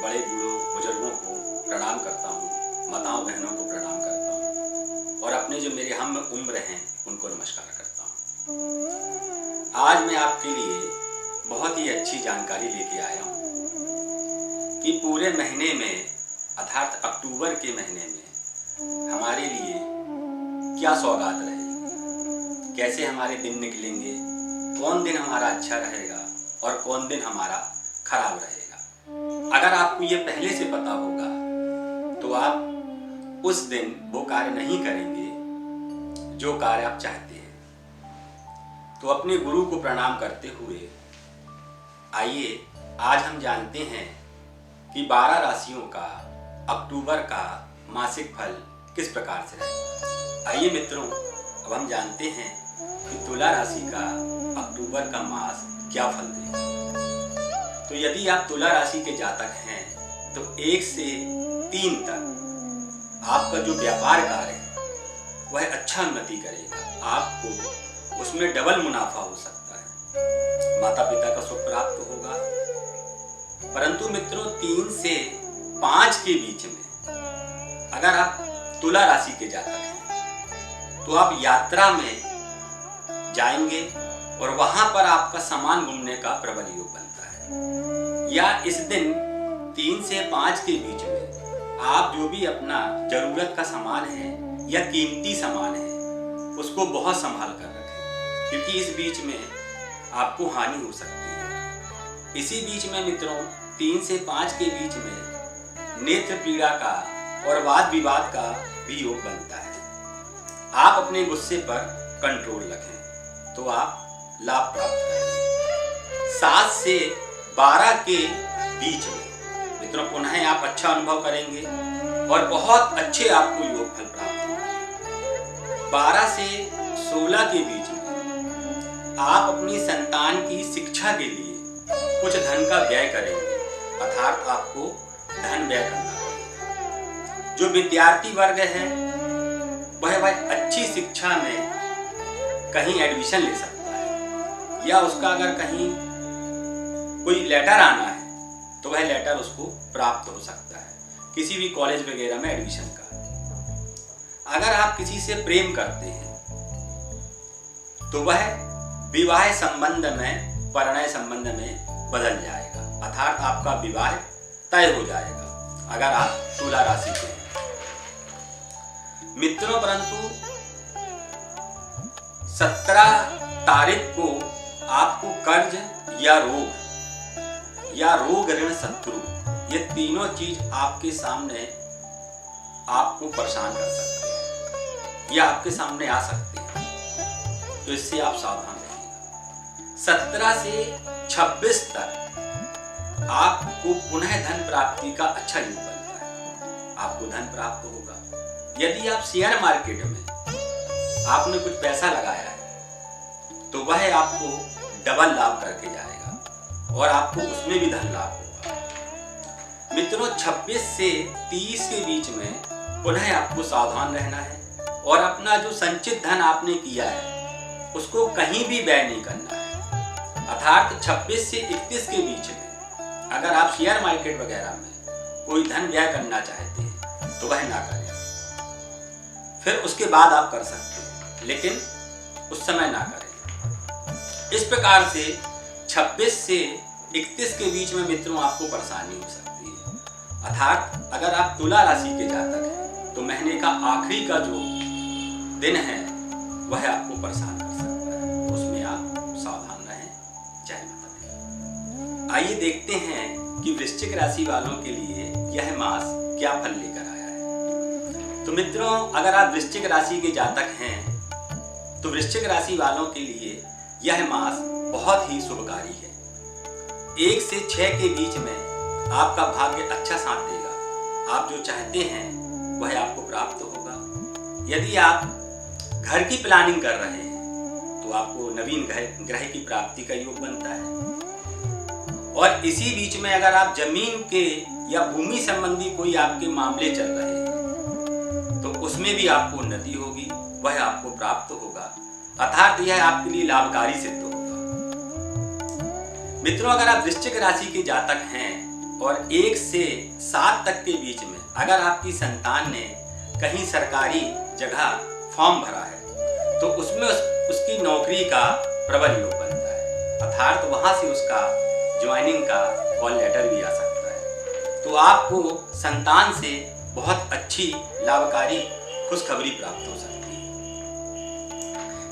बड़े बूढ़ों बुजुर्गों को प्रणाम करता हूँ, माताओं बहनों को प्रणाम करता हूँ और अपने जो मेरे हम उम्र हैं उनको नमस्कार करता हूँ। आज मैं आपके लिए बहुत ही अच्छी जानकारी लेके आया हूँ कि पूरे महीने में अर्थात अक्टूबर के महीने में हमारे लिए क्या सौगात रहेगी, कैसे हमारे दिन निकलेंगे, कौन दिन हमारा अच्छा रहेगा और कौन दिन हमारा खराब रहेगा। अगर आपको ये पहले से पता होगा तो आप उस दिन वो कार्य नहीं करेंगे जो कार्य आप चाहते हैं। तो अपने गुरु को प्रणाम करते हुए आइए आज हम जानते हैं कि 12 राशियों का अक्टूबर का मासिक फल किस प्रकार से रहेगा। आइए मित्रों, अब हम जानते हैं कि तुला राशि का अक्टूबर का मास क्या फल देगा। तो यदि आप तुला राशि के जातक हैं तो 1 से 3 तक आपका जो व्यापार कार्य है वह अच्छा उन्नति करेगा, आपको उसमें डबल मुनाफा हो सकता है, माता पिता का सुख प्राप्त होगा। परंतु मित्रों 3 से 5 के बीच में अगर आप तुला राशि के जातक हैं तो आप यात्रा में जाएंगे और वहां पर आपका सामान घूमने का प्रबल योग बनता है। या इस दिन 3 से 5 के बीच में आप जो भी अपना जरूरत का सामान है या कीमती सामान है उसको बहुत संभाल कर रखें, क्योंकि इस बीच में आपको हानि हो सकती है। इसी बीच में मित्रों 3 से 5 के बीच में नेत्र पीड़ा का और वाद विवाद का भी योग बनता है। आप अपने गुस्से पर कंट्रोल रखें तो आप लाभ प्राप्त करेंगे। 7 से 12 के बीच में मित्रों पुनः आप अच्छा अनुभव करेंगे और बहुत अच्छे आपको योग फल प्राप्त होंगे। 12 से 16 के बीच में आप अपनी संतान की शिक्षा के लिए कुछ धन का व्यय करेंगे, अर्थात आपको धन व्यय करना पड़ेगा। जो विद्यार्थी वर्ग है वह अच्छी शिक्षा में कहीं एडमिशन ले सकता है, या उसका अगर कहीं कोई लेटर आना है तो वह लेटर उसको प्राप्त हो सकता है किसी भी कॉलेज वगैरह में एडमिशन का। अगर आप किसी से प्रेम करते हैं तो वह विवाह संबंध में परिणय संबंध में बदल जाएगा, अर्थात आपका विवाह तय हो जाएगा अगर आप तुला राशि के हैं मित्रों। परंतु 17 तारीख को आपको कर्ज या रोग ऋण शत्रु ये तीनों चीज आपके सामने आपको परेशान कर सकते हैं या आपके सामने आ सकते हैं, तो इससे आप सावधान रहिएगा। 17 से 26 तक आपको पुनः धन प्राप्ति का अच्छा योग बनता है, आपको धन प्राप्त होगा। यदि आप शेयर मार्केट में आपने कुछ पैसा लगाया है तो वह आपको डबल लाभ करके जाएगा और आपको उसमें भी धन लाभ होगा। मित्रों 26 से 30 के बीच में पुनः आपको सावधान रहना है और अपना जो संचित धन आपने किया है उसको कहीं भी व्यय नहीं करना है, अर्थात 26 से 31 के बीच में अगर आप शेयर मार्केट वगैरह में कोई धन व्यय करना चाहते हैं तो वह ना करें। फिर उसके बाद आप कर सकते हैं लेकिन उस समय ना करें। इस प्रकार से 26 से 31 के बीच में मित्रों आपको परेशानी हो सकती है, अर्थात अगर आप तुला राशि के जातक हैं तो महीने का आखिरी का जो दिन है वह आपको परेशान कर सकता है, उसमें आप सावधान रहें। जय माता दी। आइए देखते हैं कि वृश्चिक राशि वालों के लिए यह मास क्या फल लेकर आया है। तो मित्रों अगर आप वृश्चिक राशि के जातक हैं तो वृश्चिक राशि वालों के लिए यह मास बहुत ही शुभकारी है। 1 से 6 के बीच में आपका भाग्य अच्छा साथ देगा, आप जो चाहते हैं वह आपको प्राप्त होगा। यदि आप घर की प्लानिंग कर रहे हैं तो आपको नवीन ग्रह की प्राप्ति का योग बनता है। और इसी बीच में अगर आप जमीन के या भूमि संबंधी कोई आपके मामले चल रहे हैं तो उसमें भी आपको उन्नति होगी, वह आपको प्राप्त होगा, अर्थात यह आपके लिए लाभकारी सिद्ध होगा। मित्रों अगर आप वृश्चिक राशि के जातक हैं और 1 से 7 तक के बीच में अगर आपकी संतान ने कहीं सरकारी जगह फॉर्म भरा है तो उसमें उसकी नौकरी का प्रबल योग बनता है, अर्थात वहाँ से उसका ज्वाइनिंग का कॉल लेटर भी आ सकता है। तो आपको संतान से बहुत अच्छी लाभकारी खुशखबरी प्राप्त हो सकती है।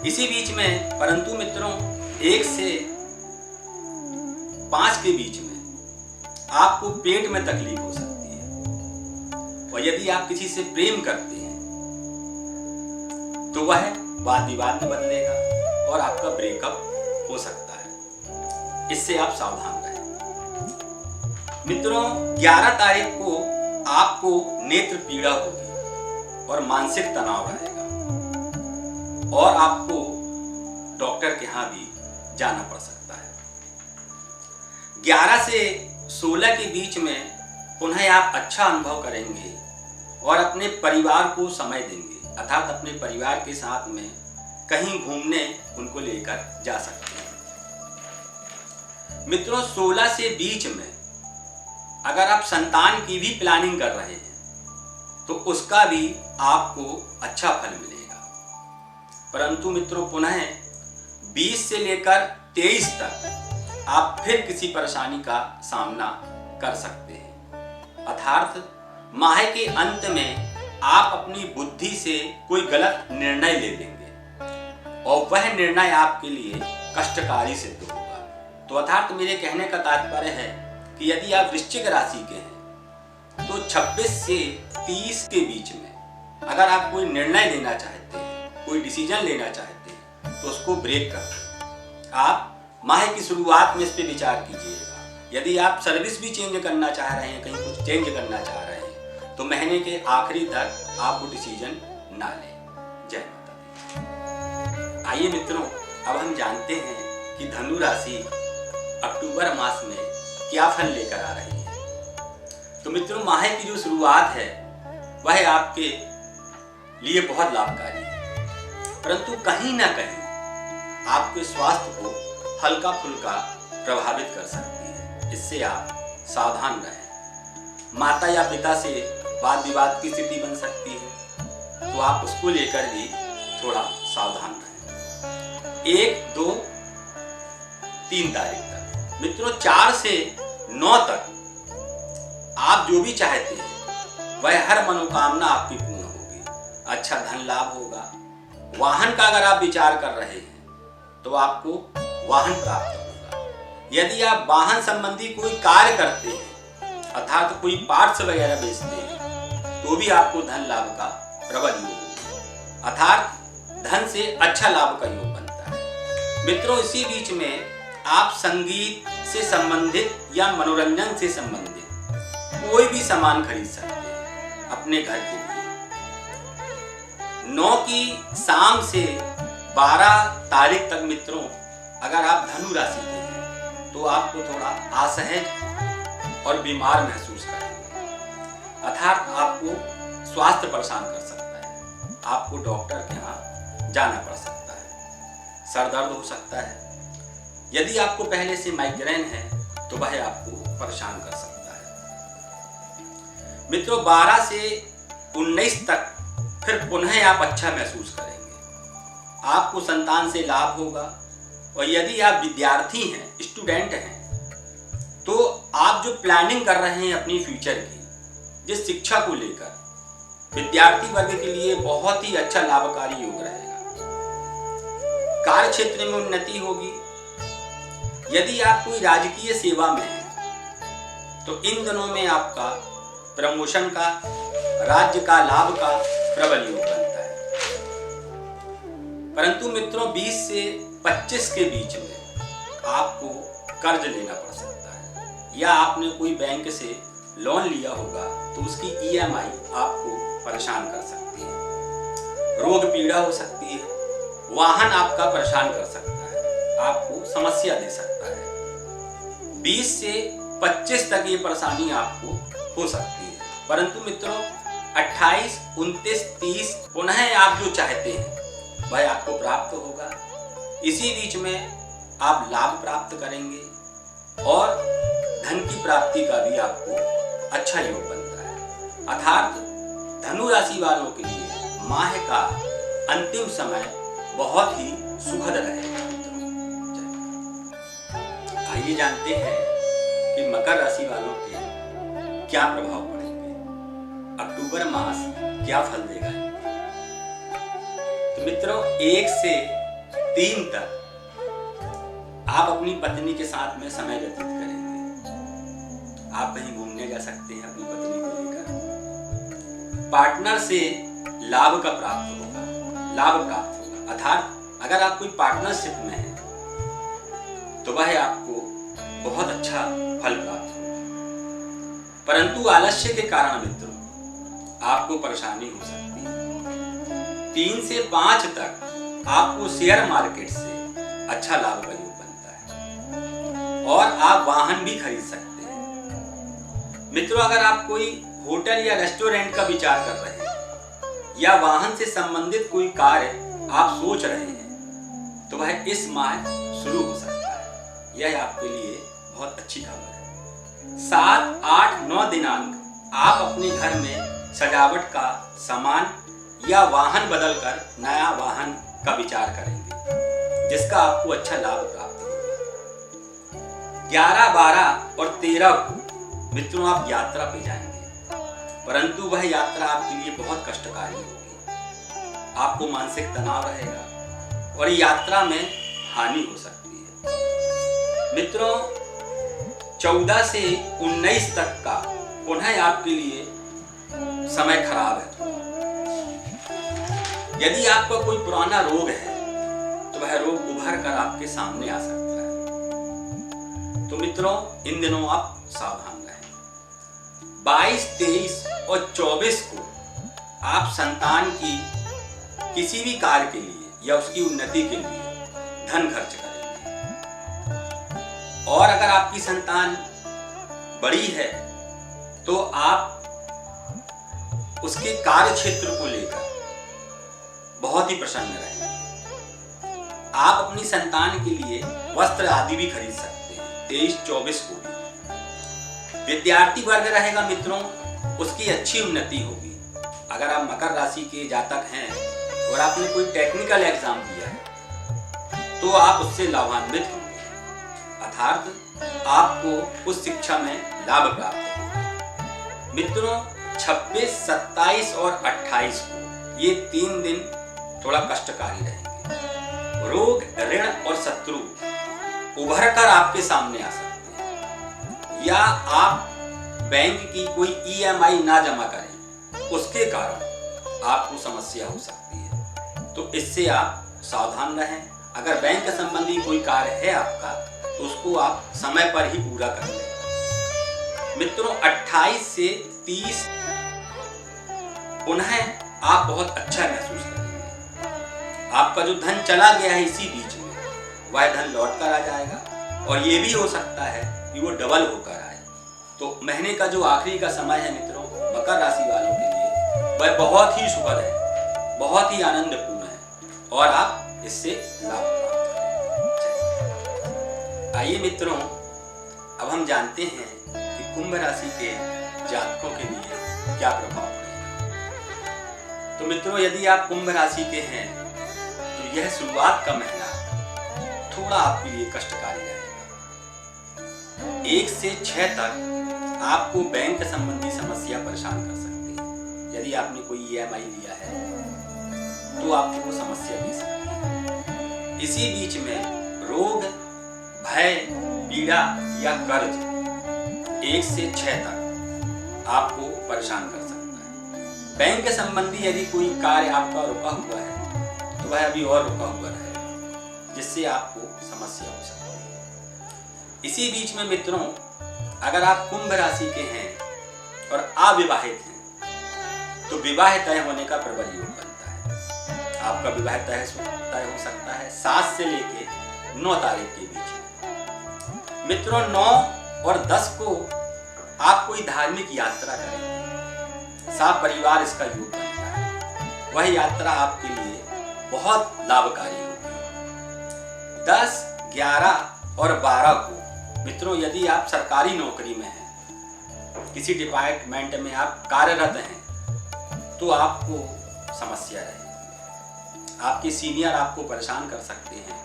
इसी बीच में परंतु मित्रों 1 से 5 के बीच में आपको पेट में तकलीफ हो सकती है, और यदि आप किसी से प्रेम करते हैं तो वह वाद विवाद में बदलेगा और आपका ब्रेकअप हो सकता है। इससे आप सावधान रहें। मित्रों 11 तारीख को आपको नेत्र पीड़ा होगी और मानसिक तनाव रहेगा और आपको डॉक्टर के यहाँ भी जाना पड़ सकता है। 11 से 16 के बीच में पुनः आप अच्छा अनुभव करेंगे और अपने परिवार को समय देंगे, अर्थात अपने परिवार के साथ में कहीं घूमने उनको लेकर जा सकते हैं। मित्रों 16 से बीच में अगर आप संतान की भी प्लानिंग कर रहे हैं तो उसका भी आपको अच्छा फल मिलेगा। परंतु मित्रों पुनः 20 से लेकर 23 तक आप फिर किसी परेशानी का सामना कर सकते हैं, अर्थात माह के अंत में आप अपनी बुद्धि से कोई गलत निर्णय ले लेंगे और वह निर्णय आपके लिए कष्टकारी सिद्ध होगा। तो अर्थात मेरे कहने का तात्पर्य है कि यदि आप वृश्चिक राशि के हैं तो 26 से 30 के बीच में अगर आप कोई निर्णय लेना चाहते हैं, कोई डिसीजन लेना चाहते हैं तो उसको ब्रेक कर दें। आप माह की शुरुआत में इस पर विचार कीजिएगा। यदि आप सर्विस भी चेंज करना चाह रहे हैं, कहीं कुछ चेंज करना चाह रहे हैं तो महीने के आखिरी तक आप वो डिसीजन ना लें। जय माता दी। आइए मित्रों अब हम जानते हैं कि धनु राशि अक्टूबर मास में क्या फल लेकर आ रही है। तो मित्रों माह की जो शुरुआत है वह आपके लिए बहुत लाभकारी है, परंतु कहीं ना कहीं आपके स्वास्थ्य को हल्का फुल्का प्रभावित कर सकती है। इससे आप सावधान रहें। माता या पिता से वाद विवाद की स्थिति बन सकती है, तो आप उसको लेकर भी थोड़ा सावधान रहें। 1, 2, 3 तारीख तक मित्रों 4 से 9 तक आप जो भी चाहते हैं वह हर मनोकामना आपकी पूर्ण होगी। अच्छा धन लाभ होगा। वाहन का अगर आप विचार कर रहे हैं तो आपको वाहन प्राप्त होगा। यदि आप वाहन संबंधी कोई कार्य करते हैं, अर्थात कोई पार्ट्स वगैरह बेचते हैं, तो भी आपको धन लाभ का प्रबल योग होगा, अर्थात धन से अच्छा लाभ का योग बनता है। मित्रों इसी बीच में आप संगीत से संबंधित या मनोरंजन से संबंधित कोई भी सामान खरीद सकते हैं अपने घर के लिए। 9 की शाम से 12 तारीख तक मित्रों अगर आप धनु राशि के हैं तो आपको थोड़ा असहज और बीमार महसूस करेंगे, अर्थात आपको स्वास्थ्य परेशान कर सकता है। आपको डॉक्टर के यहाँ जाना पड़ सकता है। सर दर्द हो सकता है। यदि आपको पहले से माइग्रेन है तो वह आपको परेशान कर सकता है। मित्रों 12 से 19 तक फिर पुनः आप अच्छा महसूस करेंगे। आपको संतान से लाभ होगा, और यदि आप विद्यार्थी हैं, स्टूडेंट हैं, तो आप जो प्लानिंग कर रहे हैं अपनी फ्यूचर की, जिस शिक्षा को लेकर, विद्यार्थी वर्ग के लिए बहुत ही अच्छा लाभकारी योग रहेगा। कार्य क्षेत्र में उन्नति होगी। यदि आप कोई राजकीय सेवा में हैं तो इन दिनों में आपका प्रमोशन का, राज्य का लाभ का प्रबल योग बनता है। परंतु मित्रों 20 से 25 के बीच में आपको कर्ज लेना पड़ सकता है, या आपने कोई बैंक से लोन लिया होगा तो उसकी EMI आपको परेशान कर सकती है। रोग पीड़ा हो सकती है। वाहन आपका परेशान कर सकता है, आपको समस्या दे सकता है। 20 से 25 तक ये परेशानी आपको हो सकती है। परंतु मित्रों 28, 29, 30 पुनः आप जो चाहते हैं वह आपको प्राप्त होगा। इसी बीच में आप लाभ प्राप्त करेंगे और धन की प्राप्ति का भी आपको अच्छा योग बनता है। अर्थात धनु राशि वालों के लिए माह का अंतिम समय बहुत ही सुखद रहेगा। आइए जानते हैं कि मकर राशि वालों के क्या प्रभाव पड़ेंगे, अक्टूबर मास क्या फल देगा। तो मित्रों 1 से 3 तक आप अपनी पत्नी के साथ में समय व्यतीत करेंगे। आप कहीं घूमने जा सकते हैं अपनी पत्नी को लेकर। पार्टनर से लाभ प्राप्त होगा। अर्थात अगर आप कोई पार्टनरशिप में हैं तो वह आपको बहुत अच्छा फल प्राप्त होगा। परंतु आलस्य के कारण मित्रों आपको परेशानी हो सकती है। 3 से 5 तक आपको शेयर मार्केट से अच्छा लाभ का योग बनता है और आप वाहन भी खरीद सकते हैं। मित्रों अगर आप कोई होटल या रेस्टोरेंट का विचार कर रहे हैं या वाहन से संबंधित कोई कार्य आप सोच रहे हैं तो वह इस माह शुरू हो सकता है। यह आपके लिए बहुत अच्छी खबर है। 7, 8, 9 दिनांक आप अपने घर में सजावट का सामान या वाहन बदलकर नया वाहन का विचार करेंगे जिसका आपको अच्छा लाभ प्राप्त होगा। 11, 12 और 13 को मित्रों आप यात्रा पे जाएंगे, परंतु वह यात्रा आपके लिए बहुत कष्टकारी होगी। आपको मानसिक तनाव रहेगा और यात्रा में हानि हो सकती है। मित्रों 14 से 19 तक का पुनः आपके लिए समय खराब है। यदि आपका कोई पुराना रोग है तो वह रोग उभर कर आपके सामने आ सकता है। तो मित्रों इन दिनों आप सावधान रहें। 22, 23 और 24 को आप संतान की किसी भी कार्य के लिए या उसकी उन्नति के लिए धन खर्च करेंगे। और अगर आपकी संतान बड़ी है तो आप उसके कार्य क्षेत्र को लेकर बहुत ही प्रसन्न रहेंगे। आप अपनी संतान के लिए वस्त्र आदि भी खरीद सकते हैं 23, 24 को भी। विद्यार्थी वर्ग रहेगा मित्रों उसकी अच्छी उन्नति होगी। अगर आप मकर राशि के जातक हैं और आपने कोई टेक्निकल एग्जाम दिया है तो आप उससे लाभान्वित होंगे। अर्थात आपको उस शिक्षा में लाभ प्राप्त होगा। मित्रों 26, 27 और 28 को ये 3 दिन थोड़ा कष्टकारी रहेंगे। रोग, ऋण और शत्रु उभर कर आपके सामने आ सकते हैं या आप बैंक की कोई EMI ना जमा करें उसके कारण आपको समस्या हो सकती है। तो इससे आप सावधान रहें। अगर बैंक संबंधी कोई कार्य है आपका तो उसको आप समय पर ही पूरा कर लें। मित्रों 28 से 30 पुनः आप बहुत अच्छा महसूस करेंगे। आपका जो धन चला गया है इसी बीच में वह धन लौट कर आ जाएगा और ये भी हो सकता है कि वो डबल होकर आए। तो महीने का जो आखिरी का समय है मित्रों मकर राशि वालों के लिए वह बहुत ही सुखद है, बहुत ही आनंदपूर्ण है और आप इससे लाभ प्राप्त करें। आइए मित्रों अब हम जानते हैं कि कुंभ राशि के जातकों के लिए क्या प्रभाव पड़ेगा। तो मित्रों यदि आप कुंभ राशि के हैं तो यह शुरुआत का महीना थोड़ा आपके लिए कष्टकारी रहेगा। 1 से 6 तक आपको बैंक संबंधी समस्या परेशान कर सकती है। यदि आपने कोई EMI लिया है तो आपको वो समस्या दे सकती है। इसी बीच में रोग, भय, पीड़ा या कर्ज 1 से 6 तक आपको परेशान कर सकता है। बैंक संबंधी यदि कोई कार्य आपका रुका हुआ है तो वह अभी और रुका हुआ रहेगा जिससे आपको समस्या हो सकती है। इसी बीच में मित्रों अगर आप कुंभ राशि के हैं और अविवाहित हैं तो विवाह तय होने का प्रबल योग बनता है। आपका विवाह तय हो सकता है 7 से लेके 9 तारीख के बीच में। मित्रों 9 और 10 को आप कोई धार्मिक यात्रा करेंगे। सब परिवार इसका योग बनता है। वह यात्रा आपके लिए बहुत लाभकारी होगी। 10, 11 और 12 को मित्रों, यदि आप सरकारी नौकरी में हैं, किसी डिपार्टमेंट में आप कार्यरत हैं, तो आपको समस्या रहेगी। आपके सीनियर आपको परेशान कर सकते हैं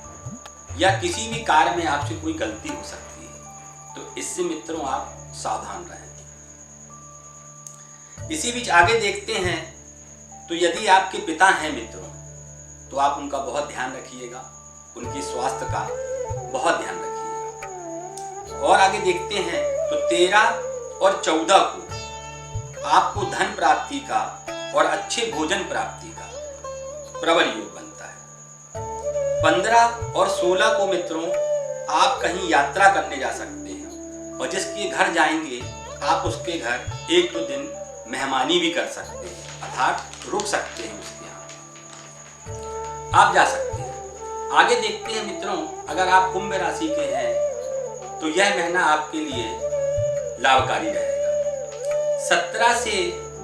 या किसी भी कार्य में आपसे कोई गलती हो सकती है, तो इससे मित्रों आप सावधान रहें। इसी बीच आगे देखते हैं, तो यदि आपके पिता हैं मित्रों, तो आप उनका बहुत ध्यान रखिएगा, उनके स्वास्थ्य का बहुत ध्यान रखिएगा। और आगे देखते हैं, तो 13 और 14 को आपको धन प्राप्ति का और अच्छे भोजन प्राप्ति का प्रबल योग बनता है। 15 और 16 को मित्रों आप कहीं यात्रा करने जा सकते हैं, और जिसके घर जाएंगे आप उसके घर 1-2 दिन मेहमानी भी कर सकते हैं, अर्थात रुक सकते हैं उसके यहाँ, आप जा सकते हैं। आगे देखते हैं मित्रों, अगर आप कुंभ राशि के हैं तो यह महीना आपके लिए लाभकारी रहेगा। 17 से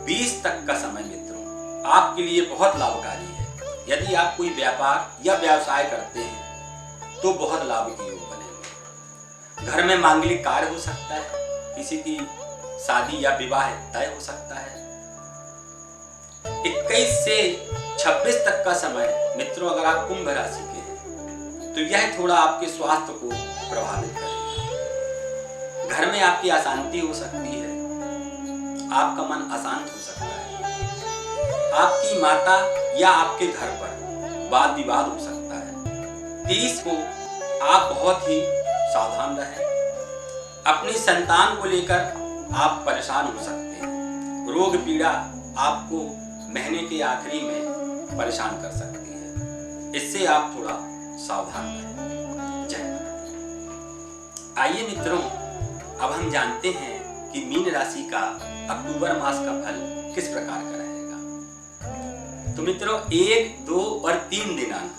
20 तक का समय मित्रों आपके लिए बहुत लाभकारी है। यदि आप कोई व्यापार या व्यवसाय करते हैं तो बहुत लाभ के योग बनेंगे। घर में मांगलिक कार्य हो सकता है, किसी की शादी या विवाह तय हो सकता है। 21 से 26 तक का समय मित्रों अगर आप कुंभ राशि के हैं तो यह थोड़ा आपके स्वास्थ्य को प्रभावित करेगा। घर में आपकी अशांति हो सकती है, आपका मन अशांत हो सकता है, आपकी माता या आपके घर पर वाद विवाद हो सकता है। 30 को आप बहुत ही सावधान रहें। अपनी संतान को लेकर आप परेशान हो सकते हैं। रोग पीड़ा आपको महीने के आखिरी में परेशान कर सकती है, इससे आप थोड़ा सावधान रहें। जय माता। आइए मित्रों, अब हम जानते हैं कि मीन राशि का अक्टूबर मास का फल किस प्रकार का रहेगा। तो मित्रों 1, 2 और 3 दिनांक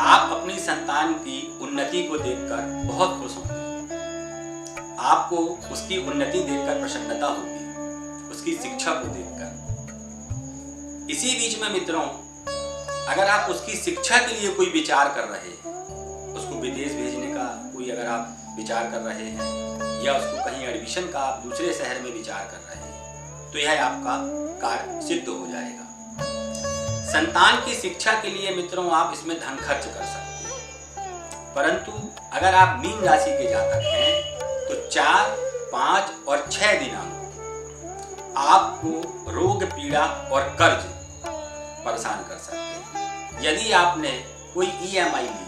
आप अपनी संतान की उन्नति को देखकर बहुत खुश होंगे। आपको उसकी उन्नति देखकर प्रसन्नता होगी, उसकी शिक्षा को देखकर। इसी बीच में मित्रों अगर आप उसकी शिक्षा के लिए कोई विचार कर रहे हैं, उसको विदेश भेजने का कोई अगर आप विचार कर रहे हैं या उसको कहीं एडमिशन का आप दूसरे शहर में विचार कर रहे हैं, तो यह आपका कार्य सिद्ध हो जाएगा। संतान की शिक्षा के लिए मित्रों आप इसमें धन खर्च कर सकते हैं, परंतु अगर आप मीन राशि के जातक हैं तो 4, 5 और 6 दिनांक आपको रोग पीड़ा और कर्ज परेशान कर सकते हैं। यदि आपने कोई EMI ली है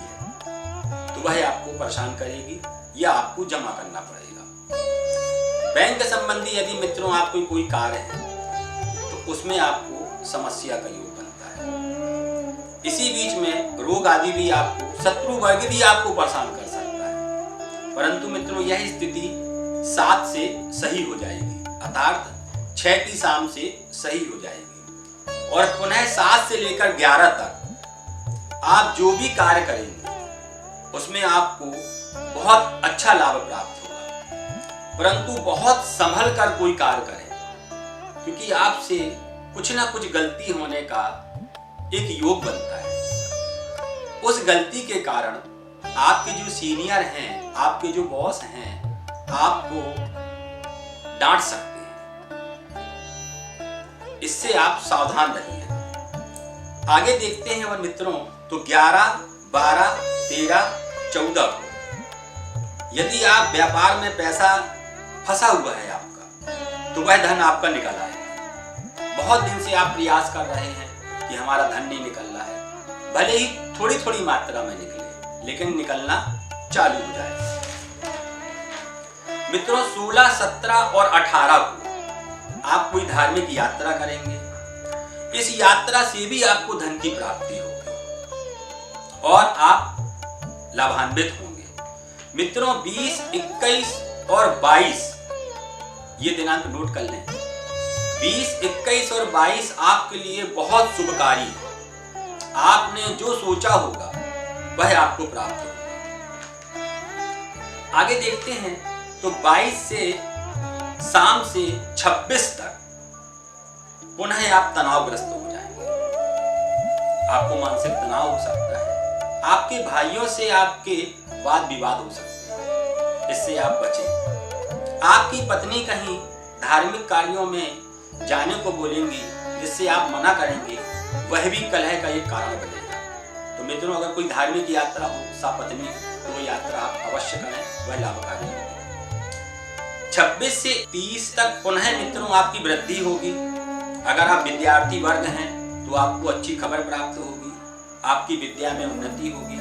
तो वह आपको परेशान करेगी या आपको जमा करना पड़ेगा। बैंक संबंधी यदि मित्रों आपको कोई कार्य है तो उसमें आपको समस्या का योग बनता है। इसी बीच में रोग आदि भी आपको, शत्रु वर्ग भी आपको परेशान कर सकता है, परंतु मित्रों यह स्थिति 7 से सही हो जाएगी, अर्थात 6 की शाम से सही हो जाएगी। और पुनः 7 से लेकर 11 तक आप जो भी कार्य करेंगे उसमें आपको बहुत अच्छा लाभ प्राप्त होगा, परंतु बहुत संभल कर कोई कार्य करें, क्योंकि आपसे कुछ ना कुछ गलती होने का एक योग बनता है। उस गलती के कारण आपके जो सीनियर हैं, आपके जो बॉस हैं, आपको डांट सकते हैं। इससे आप सावधान रहिए। आगे देखते हैं और मित्रों, तो 11, 12, 13, 14 को यदि आप व्यापार में पैसा फंसा हुआ है आपका, तो वह धन आपका निकल आएगा। बहुत दिन से आप प्रयास कर रहे हैं कि हमारा धन नहीं निकल रहा है, भले ही थोड़ी थोड़ी मात्रा में निकले, लेकिन निकलना चालू हो जाएगा। मित्रों 16, 17 और 18 को आप कोई धार्मिक यात्रा करेंगे। इस यात्रा से भी आपको धन की प्राप्ति होगी और आप लाभान्वित होंगे। मित्रों 20, 21 और 22 ये दिनांक नोट कर लें। 20, 21 और 22 आपके लिए बहुत शुभकारी है। आपने जो सोचा होगा वह आपको प्राप्त होगा। आगे देखते हैं, तो 22 से शाम से 26 तक पुनः आप तनावग्रस्त हो जाएंगे। आपको मानसिक तनाव हो सकता है, आपके भाइयों से आपके वाद विवाद हो सकते हैं, इससे आप बचें। आपकी पत्नी कहीं धार्मिक कार्यों में जाने को बोलेंगी जिससे आप मना करेंगे, वह भी कलह का एक कारण बनेगा। तो मित्रों, अगर कोई धार्मिक यात्रा हो सपत्नी, तो वो यात्रा आप अवश्य करें, वह लाभकारी होगी। 26 से 30 तक पुनः मित्रों आपकी वृद्धि होगी। अगर आप विद्यार्थी वर्ग हैं तो आपको अच्छी खबर प्राप्त होगी, आपकी विद्या में उन्नति होगी।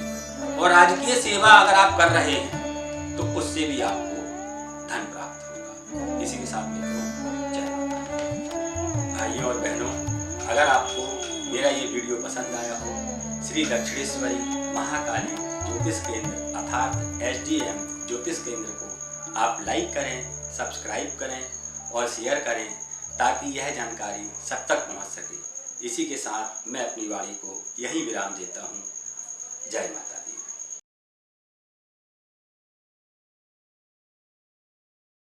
और राजकीय सेवा अगर आप कर रहे हैं तो उससे भी आपको धन प्राप्त होगा। इसी के साथ मित्रों, जय माता। भाइयों और बहनों, अगर आपको मेरा ये वीडियो पसंद आया हो, श्री दक्षिणेश्वरी महाकाली ज्योतिष केंद्र अर्थात SDM ज्योतिष केंद्र को आप लाइक करें, सब्सक्राइब करें और शेयर करें, ताकि यह जानकारी सब तक पहुंच सके। इसी के साथ मैं अपनी वाणी को यहीं विराम देता हूं। जय माता।